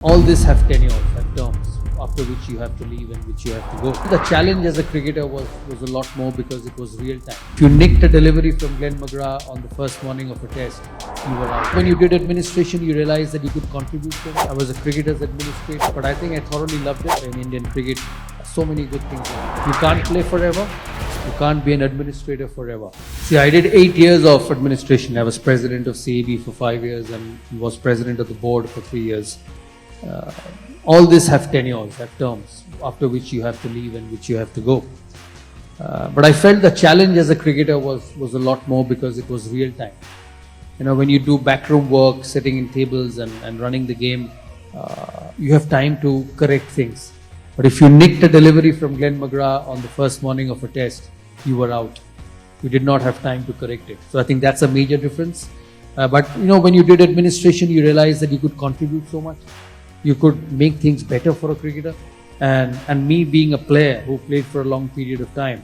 All this have tenures, have terms, after which you have to leave and which you have to go. The challenge as a cricketer was a lot more because it was real time. If you nicked a delivery from Glenn McGrath on the first morning of a test, you were out. When you did administration, you realized that you could contribute to it. I was a cricketer's administrator, but I think I thoroughly loved it. In Indian cricket, so many good things. You can't play forever. You can't be an administrator forever. See, I did 8 years of administration. I was president of CAB for 5 years and was president of the board for 3 years. All this have tenures, have terms, after which you have to leave and which you have to go. But I felt the challenge as a cricketer was a lot more because it was real time. You know, when you do backroom work, sitting in tables and running the game, you have time to correct things. But if you nicked a delivery from Glenn McGrath on the first morning of a test, you were out. You did not have time to correct it. So I think that's a major difference. But you know, when you did administration, you realized that you could contribute so much. You could make things better for a cricketer. And me being a player who played for a long period of time,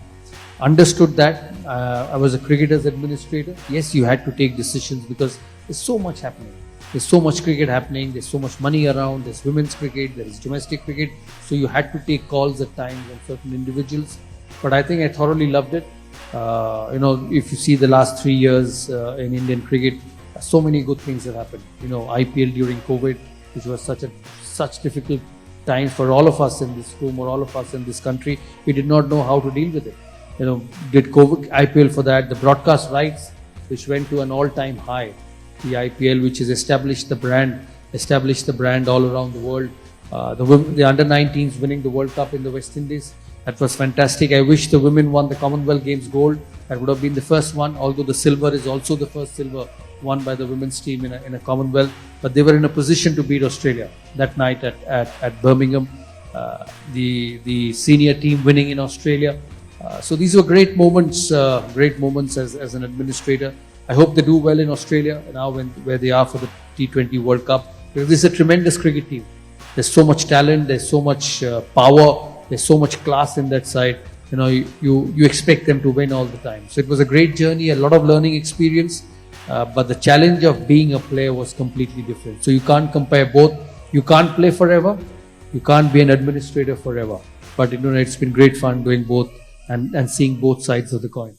understood that. I was a cricketer's administrator. Yes, you had to take decisions because there's so much happening. There's so much cricket happening. There's so much money around. There's women's cricket. There's domestic cricket. So you had to take calls at times on certain individuals. But I think I thoroughly loved it. You know, if you see the last 3 years in Indian cricket, so many good things have happened. You know, IPL during COVID, which was such difficult times for all of us in this room or all of us in this country. We did not know how to deal with it. You know, did COVID IPL for that. The broadcast rights, which went to an all-time high. The IPL, which has established the brand all around the world. The under-19s winning the World Cup in the West Indies. That was fantastic. I wish the women won the Commonwealth Games gold. That would have been the first one, although the silver is also the first silver won by the women's team in a Commonwealth. But they were in a position to beat Australia that night at Birmingham. The senior team winning in Australia. So these were great moments as an administrator. I hope they do well in Australia now where they are for the T20 World Cup. Because this is a tremendous cricket team. There's so much talent, there's so much power, there's so much class in that side. You know, you expect them to win all the time. So it was a great journey, a lot of learning experience. But the challenge of being a player was completely different. So you can't compare both. You can't play forever. You can't be an administrator forever. But you know, it's been great fun doing both and seeing both sides of the coin.